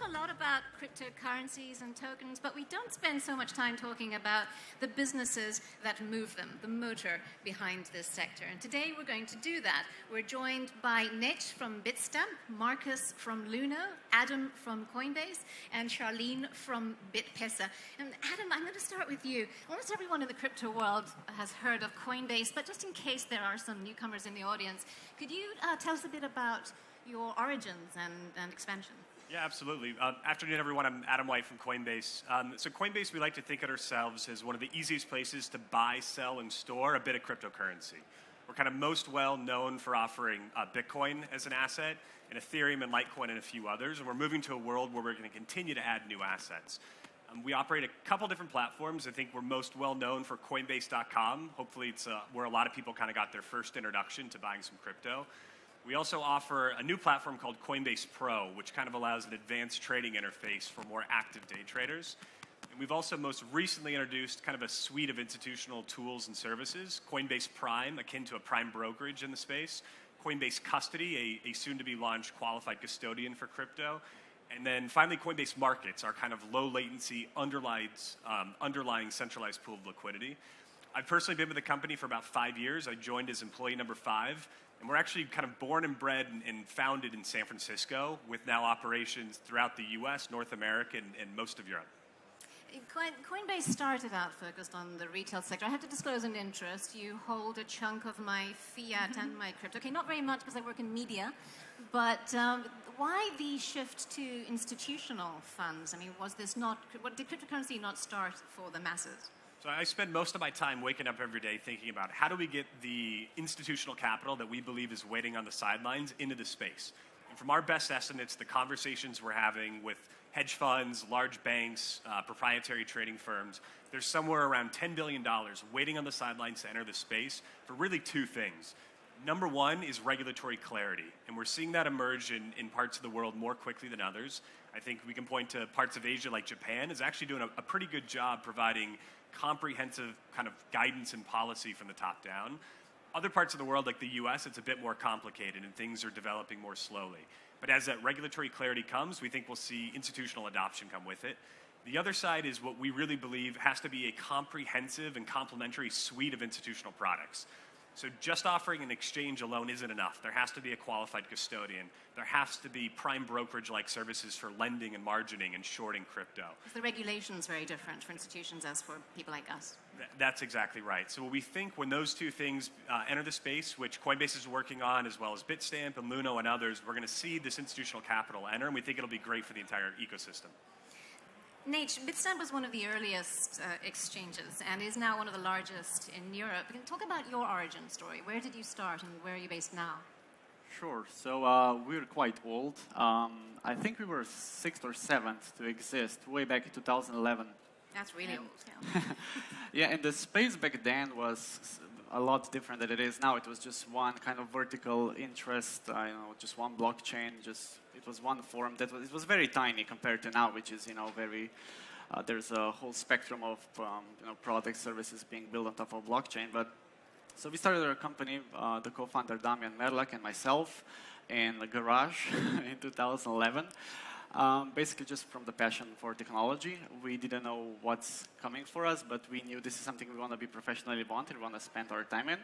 a lot about cryptocurrencies and tokens, but we don't spend so much time talking about the businesses that move them, the motor behind this sector. And today we're going to do that. We're joined by Nate from Bitstamp, Marcus from Luno, Adam from Coinbase, and Charlene from BitPesa. And Adam, I'm going to start with you. Almost everyone in the crypto world has heard of Coinbase, but just in case there are some newcomers in the audience, could you tell us a bit about your origins and expansion? Yeah, absolutely. Afternoon, everyone. I'm Adam White from Coinbase. So Coinbase, we like to think of ourselves as one of the easiest places to buy, sell, and store a bit of cryptocurrency. We're kind of most well known for offering Bitcoin as an asset, and Ethereum and Litecoin and a few others. And we're moving to a world where we're going to continue to add new assets. We operate a couple different platforms. I think we're most well known for Coinbase.com. Hopefully it's where a lot of people kind of got their first introduction to buying some crypto. We also offer a new platform called Coinbase Pro, which kind of allows an advanced trading interface for more active day traders. And we've also most recently introduced kind of a suite of institutional tools and services. Coinbase Prime, akin to a prime brokerage in the space. Coinbase Custody, a soon-to-be-launched qualified custodian for crypto. And then finally, Coinbase Markets, our kind of low-latency underlying centralized pool of liquidity. I've personally been with the company for about 5 years. I joined as employee number 5. And we're actually kind of born and bred and founded in San Francisco, with now operations throughout the US, North America, and most of Europe. Coinbase started out focused on the retail sector. I have to disclose an interest. You hold a chunk of my fiat and my crypto. Okay, not very much because I work in media, but why the shift to institutional funds? I mean, did cryptocurrency not start for the masses? So I spend most of my time waking up every day thinking about how do we get the institutional capital that we believe is waiting on the sidelines into the space. And from our best estimates, the conversations we're having with hedge funds, large banks, proprietary trading firms, there's somewhere around $10 billion waiting on the sidelines to enter the space for really 2 things. Number one is regulatory clarity, and we're seeing that emerge in parts of the world more quickly than others. I think we can point to parts of Asia like Japan is actually doing a pretty good job providing comprehensive kind of guidance and policy from the top down. Other parts of the world like the US, it's a bit more complicated and things are developing more slowly. But as that regulatory clarity comes, we think we'll see institutional adoption come with it. The other side is what we really believe has to be a comprehensive and complementary suite of institutional products. So just offering an exchange alone isn't enough. There has to be a qualified custodian. There has to be prime brokerage-like services for lending and margining and shorting crypto. The regulation's very different for institutions as for people like us. That's exactly right. So we think when those 2 things enter the space, which Coinbase is working on, as well as Bitstamp and Luno and others, we're going to see this institutional capital enter, and we think it'll be great for the entire ecosystem. Nate, Bitstamp was one of the earliest exchanges and is now one of the largest in Europe. Can you talk about your origin story? Where did you start and where are you based now? Sure. So we're quite old. I think we were 6th or 7th to exist way back in 2011. That's really old, yeah. Yeah, and the space back then was a lot different than it is now. It was just one kind of vertical interest, just one blockchain, it was one form. It was very tiny compared to now, which is, very, there's a whole spectrum of, product services being built on top of blockchain. But so we started our company, the co-founder Damian Merlak and myself, in a garage in 2011. Basically just from the passion for technology. We didn't know what's coming for us, but we knew this is something we want to be professionally wanted, we want to spend our time in.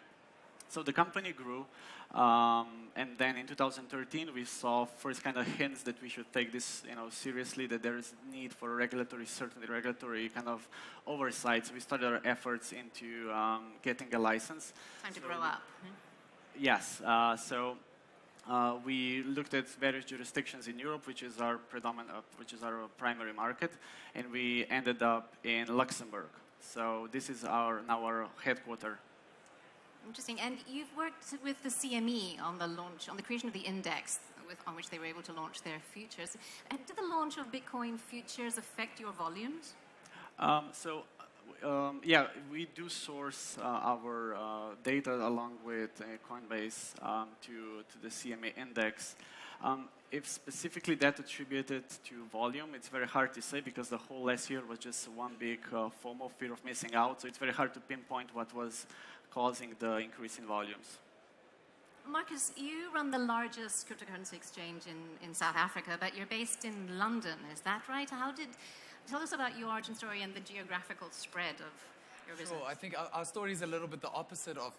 So the company grew, and then in 2013 we saw first kind of hints that we should take this seriously, that there is need for regulatory certainty, regulatory kind of oversight. So we started our efforts into getting a license. Time to grow up. Yes. We looked at various jurisdictions in Europe, which is our primary market, and we ended up in Luxembourg. So this is now our headquarters. Interesting. And you've worked with the CME on the creation of the index on which they were able to launch their futures. And did the launch of Bitcoin futures affect your volumes? Yeah, we do source our data along with Coinbase to the CME index. If specifically that attributed to volume, it's very hard to say because the whole last year was just one big FOMO, fear of missing out. So it's very hard to pinpoint what was causing the increase in volumes. Marcus, you run the largest cryptocurrency exchange in South Africa, but you're based in London. Is that right? Tell us about your origin story and the geographical spread of your business. Sure. I think our story is a little bit the opposite of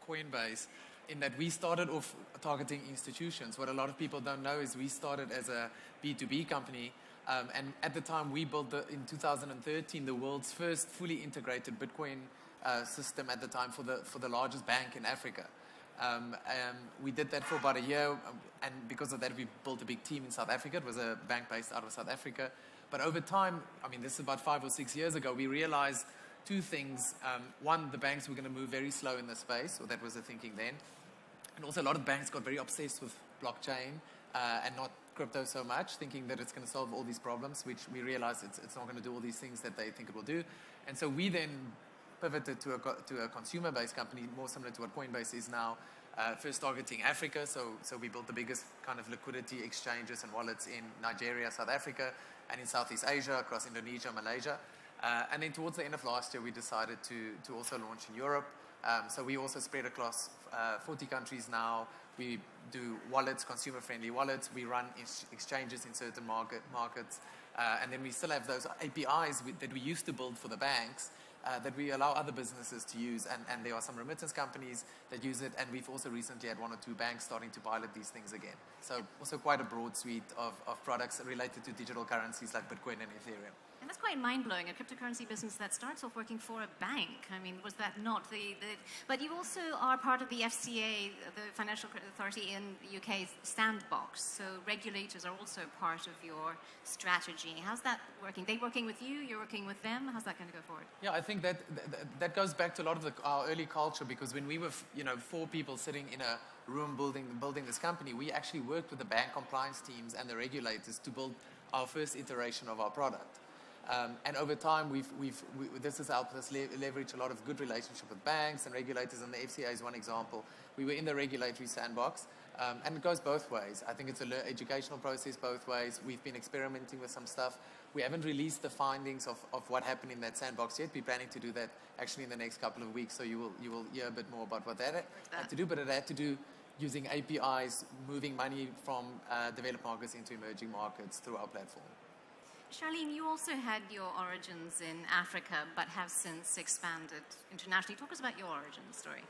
Coinbase, in that we started off targeting institutions. What a lot of people don't know is we started as a B2B company, and at the time we built, in 2013, the world's first fully integrated Bitcoin system at the time for the largest bank in Africa. We did that for about a year, and because of that, we built a big team in South Africa. It was a bank based out of South Africa. But over time, I mean, this is about 5 or 6 years ago, we realized two things. One, the banks were going to move very slow in the space, or that was the thinking then. And also a lot of banks got very obsessed with blockchain and not crypto so much, thinking that it's going to solve all these problems, which we realized it's not going to do all these things that they think it will do. And so we then pivoted to a consumer-based company, more similar to what Coinbase is now, first targeting Africa. So we built the biggest kind of liquidity exchanges and wallets in Nigeria, South Africa, and in Southeast Asia, across Indonesia, Malaysia. And then towards the end of last year, we decided to also launch in Europe. So we also spread across 40 countries now. We do wallets, consumer-friendly wallets. We run exchanges in certain markets. And then we still have those APIs that we used to build for the banks that we allow other businesses to use. And there are some remittance companies that use it. And we've also recently had 1 or 2 banks starting to pilot these things again. So also quite a broad suite of products related to digital currencies like Bitcoin and Ethereum. And that's quite mind-blowing, a cryptocurrency business that starts off working for a bank. I mean, was that not But you also are part of the FCA, the Financial Credit Authority in the UK sandbox, so regulators are also part of your strategy. How's that working? They working with you, you're working with them? How's that going to go forward? Yeah, I think that goes back to a lot of our early culture, because when we were 4 people sitting in a room building this company, we actually worked with the bank compliance teams and the regulators to build our first iteration of our product. And over time, this has helped us leverage a lot of good relationship with banks and regulators, and the FCA is one example. We were in the regulatory sandbox, and it goes both ways. I think it's an educational process both ways. We've been experimenting with some stuff. We haven't released the findings of what happened in that sandbox yet. We're planning to do that actually in the next couple of weeks, so you will hear a bit more about what that had to do. But it had to do using APIs, moving money from developed markets into emerging markets through our platform. Charlene, you also had your origins in Africa, but have since expanded internationally. Talk us about your origin story.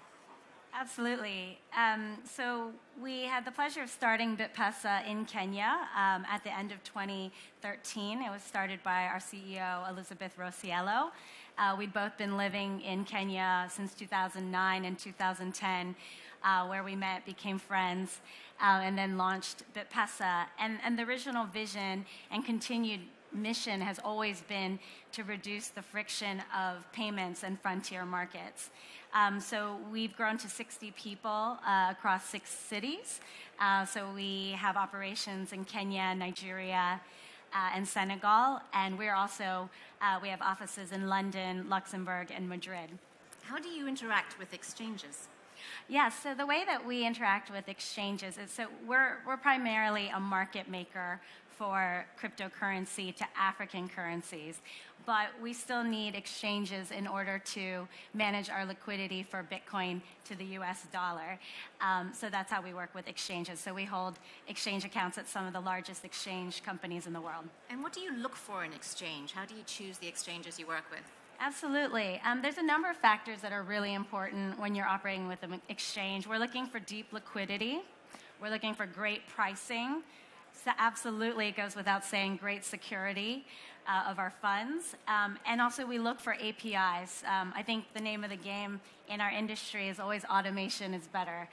Absolutely. So we had the pleasure of starting BitPesa in Kenya at the end of 2013. It was started by our CEO, Elizabeth Rosiello. We'd both been living in Kenya since 2009 and 2010, where we met, became friends, and then launched BitPesa. And the original vision and continued mission has always been to reduce the friction of payments in frontier markets. So we've grown to 60 people across 6 cities. So we have operations in Kenya, Nigeria, and Senegal. And we're also, we have offices in London, Luxembourg, and Madrid. How do you interact with exchanges? Yeah, so the way that we interact with exchanges is, so we're primarily a market maker for cryptocurrency to African currencies, but we still need exchanges in order to manage our liquidity for Bitcoin to the US dollar. So that's how we work with exchanges. So we hold exchange accounts at some of the largest exchange companies in the world. And what do you look for in exchange? How do you choose the exchanges you work with? Absolutely. There's a number of factors that are really important when you're operating with an exchange. We're looking for deep liquidity. We're looking for great pricing. So absolutely, it goes without saying, great security of our funds. And also we look for APIs. I think the name of the game in our industry is always automation is better.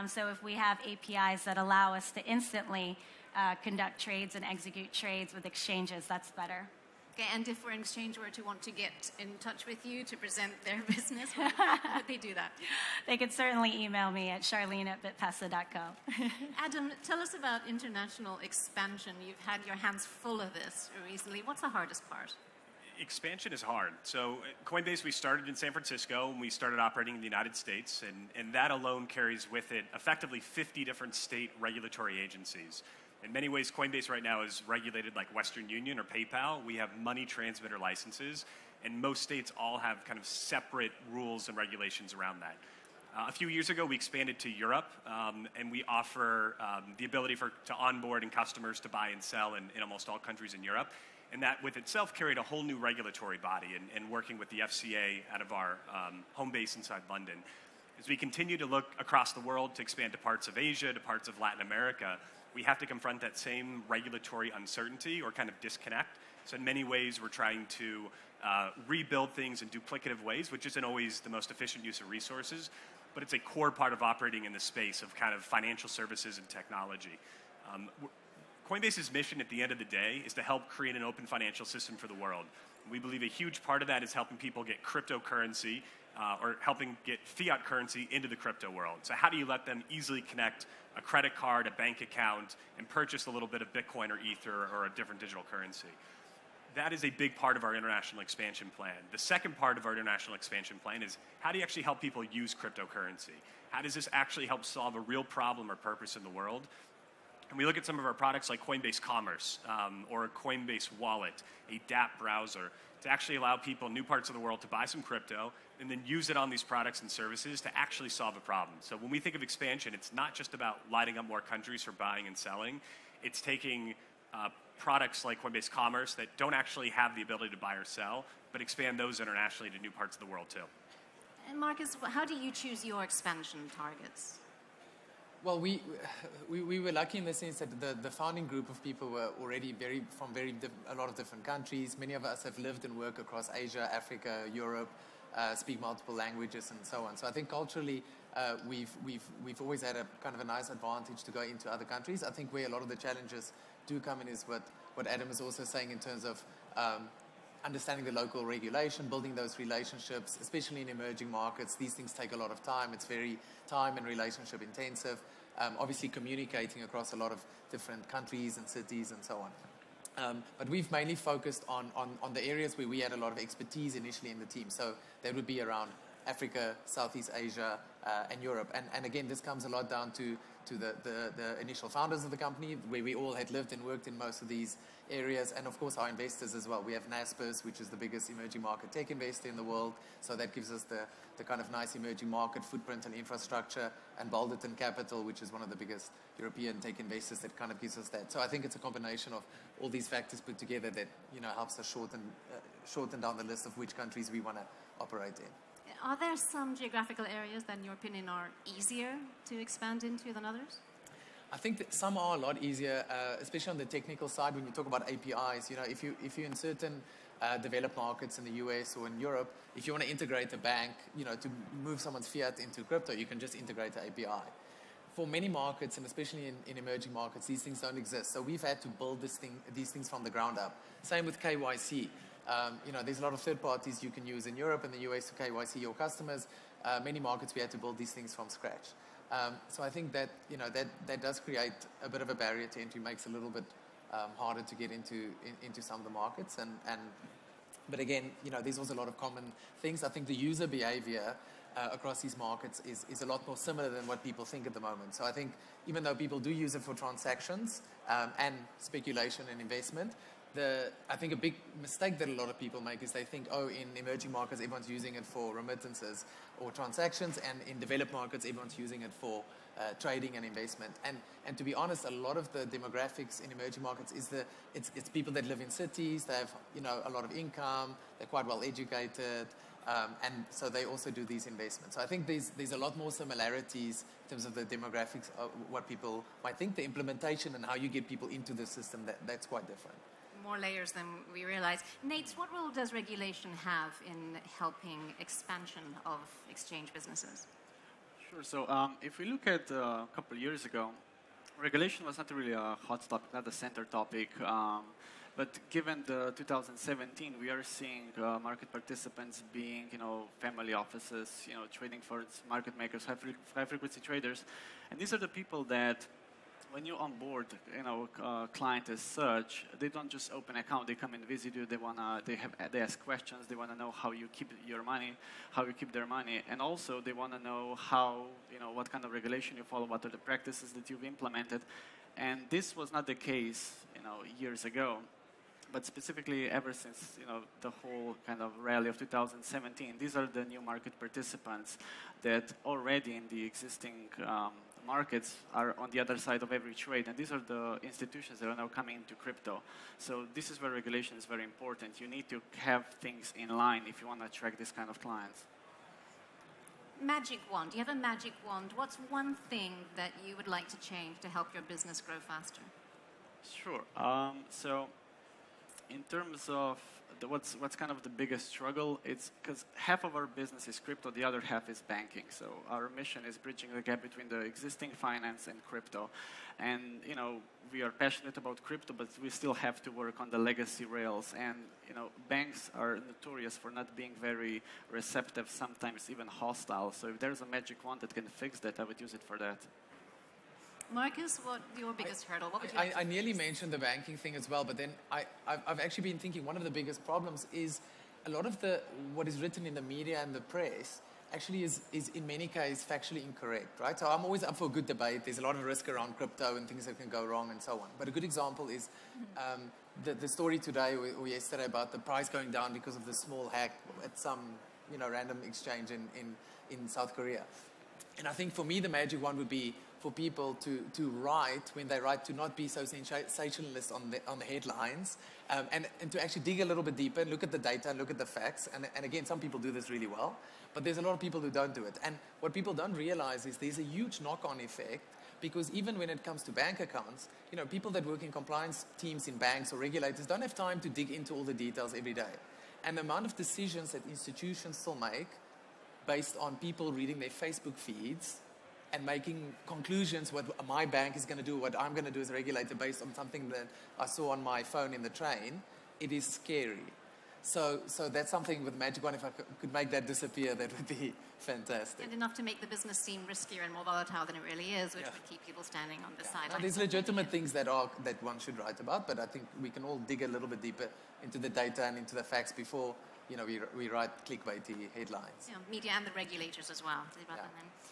So if we have APIs that allow us to instantly conduct trades and execute trades with exchanges, that's better. Okay, and if an exchange were to want to get in touch with you to present their business, how would they do that? They could certainly email me at charlene@bitpesa.co. Adam, tell us about international expansion. You've had your hands full of this recently. What's the hardest part? Expansion is hard. So Coinbase, we started in San Francisco, and we started operating in the United States, and that alone carries with it effectively 50 different state regulatory agencies. In many ways, Coinbase right now is regulated like Western Union or PayPal. We have money transmitter licenses, and most states all have kind of separate rules and regulations around that. A few years ago, we expanded to Europe, and we offer the ability to onboard and customers to buy and sell in almost all countries in Europe. And that with itself carried a whole new regulatory body and working with the FCA out of our home base inside London. As we continue to look across the world to expand to parts of Asia, to parts of Latin America, we have to confront that same regulatory uncertainty or kind of disconnect. So in many ways, we're trying to rebuild things in duplicative ways, which isn't always the most efficient use of resources, but it's a core part of operating in the space of kind of financial services and technology. Coinbase's mission at the end of the day is to help create an open financial system for the world. We believe a huge part of that is helping people get cryptocurrency or helping get fiat currency into the crypto world. So how do you let them easily connect a credit card, a bank account, and purchase a little bit of Bitcoin or Ether or a different digital currency? That is a big part of our international expansion plan. The second part of our international expansion plan is how do you actually help people use cryptocurrency? How does this actually help solve a real problem or purpose in the world? And we look at some of our products like Coinbase Commerce or a Coinbase Wallet, a dApp browser, to actually allow people in new parts of the world to buy some crypto and then use it on these products and services to actually solve a problem. So when we think of expansion, it's not just about lighting up more countries for buying and selling. It's taking products like Coinbase Commerce that don't actually have the ability to buy or sell, but expand those internationally to new parts of the world too. And Marcus, how do you choose your expansion targets? Well, we were lucky in the sense that the founding group of people were already from a lot of different countries. Many of us have lived and worked across Asia, Africa, Europe, speak multiple languages and so on. So I think culturally, we've always had a kind of a nice advantage to go into other countries. I think where a lot of the challenges do come in is what Adam is also saying in terms of understanding the local regulation, building those relationships, especially in emerging markets. These things take a lot of time. It's very time and relationship intensive. Obviously communicating across a lot of different countries and cities and so on. But we've mainly focused on the areas where we had a lot of expertise initially in the team. So that would be around Africa, Southeast Asia, and Europe. And again, this comes a lot down to the initial founders of the company, where we all had lived and worked in most of these areas, and of course our investors as well. We have Naspers, which is the biggest emerging market tech investor in the world, so that gives us the kind of nice emerging market footprint and infrastructure, and Balderton Capital, which is one of the biggest European tech investors, that kind of gives us that. So I think it's a combination of all these factors put together that helps us shorten down the list of which countries we want to operate in. Are there some geographical areas that, in your opinion, are easier to expand into than others? I think that some are a lot easier, especially on the technical side. When you talk about APIs, if you're in certain developed markets in the US or in Europe, if you want to integrate a bank, to move someone's fiat into crypto, you can just integrate the API. For many markets, and especially in emerging markets, these things don't exist. So we've had to build these things from the ground up. Same with KYC. There's a lot of third parties you can use in Europe and the US to KYC your customers. Many markets we had to build these things from scratch. So I think that that does create a bit of a barrier to entry, makes it a little bit harder to get into some of the markets. But again, there's also a lot of common things. I think the user behavior across these markets is a lot more similar than what people think at the moment. So I think even though people do use it for transactions and speculation and investment, I think a big mistake that a lot of people make is they think, in emerging markets, everyone's using it for remittances or transactions, and in developed markets, everyone's using it for trading and investment. And to be honest, a lot of the demographics in emerging markets it's people that live in cities, they have a lot of income, they're quite well educated, and so they also do these investments. So I think there's a lot more similarities in terms of the demographics of what people might think. The implementation and how you get people into the system, that's quite different. More layers than we realize. Nate, what role does regulation have in helping expansion of exchange businesses? Sure. So if we look at a couple of years ago, regulation was not really a hot topic, not a center topic. But given the 2017, we are seeing market participants being, family offices, trading firms, market makers, high frequency traders, and these are the people that, when you onboard, a client as such, they don't just open an account. They come and visit you. They ask questions. They want to know how you keep your money, how you keep their money, and also they want to know how, what kind of regulation you follow, what are the practices that you've implemented. And this was not the case, years ago. but specifically ever since the whole kind of rally of 2017, these are the new market participants that already in the existing markets are on the other side of every trade, and these are the institutions that are now coming into crypto. So this is where regulation is very important. You need to have things in line if you want to attract this kind of clients. Magic wand. You have a magic wand. What's one thing that you would like to change to help your business grow faster? Sure. So in terms of what's kind of the biggest struggle, it's because half of our business is crypto, the other half is banking. So our mission is bridging the gap between the existing finance and crypto. And we are passionate about crypto, but we still have to work on the legacy rails. And banks are notorious for not being very receptive, sometimes even hostile. So if there's a magic wand that can fix that, I would use it for that. Marcus, what's your biggest hurdle? What would you like I nearly mentioned the banking thing as well, but then I've actually been thinking one of the biggest problems is a lot of what is written in the media and the press actually is in many cases factually incorrect, right? So I'm always up for a good debate. There's a lot of risk around crypto and things that can go wrong and so on. But a good example is the story today or yesterday about the price going down because of the small hack at some random exchange in South Korea. And I think for me the magic one would be for people to write, when they write, to not be so sensationalist on the headlines, and to actually dig a little bit deeper and look at the data and look at the facts. And again, some people do this really well, but there's a lot of people who don't do it. And what people don't realize is there's a huge knock-on effect, because even when it comes to bank accounts, people that work in compliance teams in banks or regulators don't have time to dig into all the details every day. And the amount of decisions that institutions still make based on people reading their Facebook feeds and making conclusions what my bank is going to do, what I'm going to do as a regulator based on something that I saw on my phone in the train, it is scary. So that's something with Magic One. If I could make that disappear, that would be fantastic. And enough to make the business seem riskier and more volatile than it really is, which would keep people standing on the sidelines. There's legitimate things that one should write about, but I think we can all dig a little bit deeper into the data and into the facts before we write clickbaity headlines. Media and the regulators as well.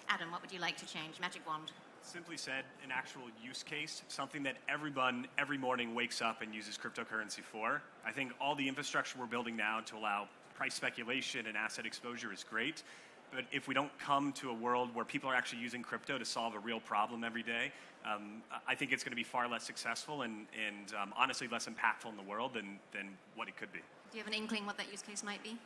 Adam, what would you like to change? Magic wand. Simply said, an actual use case, something that everyone every morning wakes up and uses cryptocurrency for. I think all the infrastructure we're building now to allow price speculation and asset exposure is great. But if we don't come to a world where people are actually using crypto to solve a real problem every day, I think it's going to be far less successful and honestly less impactful in the world than what it could be. Do you have an inkling what that use case might be?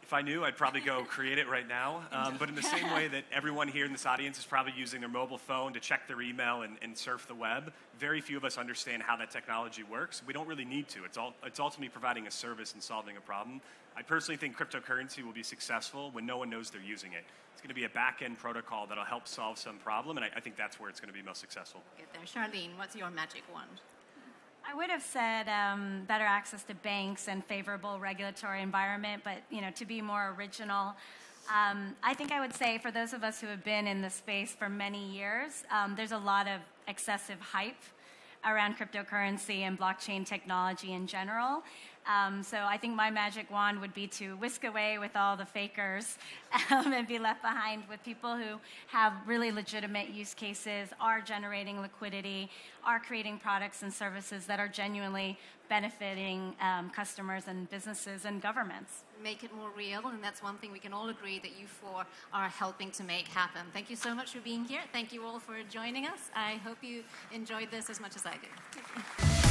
If I knew, I'd probably go create it right now. But in the same way that everyone here in this audience is probably using their mobile phone to check their email and surf the web, very few of us understand how that technology works. We don't really need to. It's ultimately providing a service and solving a problem. I personally think cryptocurrency will be successful when no one knows they're using it. It's going to be a back-end protocol that'll help solve some problem, and I think that's where it's going to be most successful. Good there. Charlene, what's your magic wand? I would have said better access to banks and favorable regulatory environment, but to be more original, I think I would say for those of us who have been in the space for many years, there's a lot of excessive hype around cryptocurrency and blockchain technology in general. So I think my magic wand would be to whisk away with all the fakers and be left behind with people who have really legitimate use cases, are generating liquidity, are creating products and services that are genuinely benefiting customers and businesses and governments. Make it more real, and that's one thing we can all agree that you four are helping to make happen. Thank you so much for being here. Thank you all for joining us. I hope you enjoyed this as much as I did.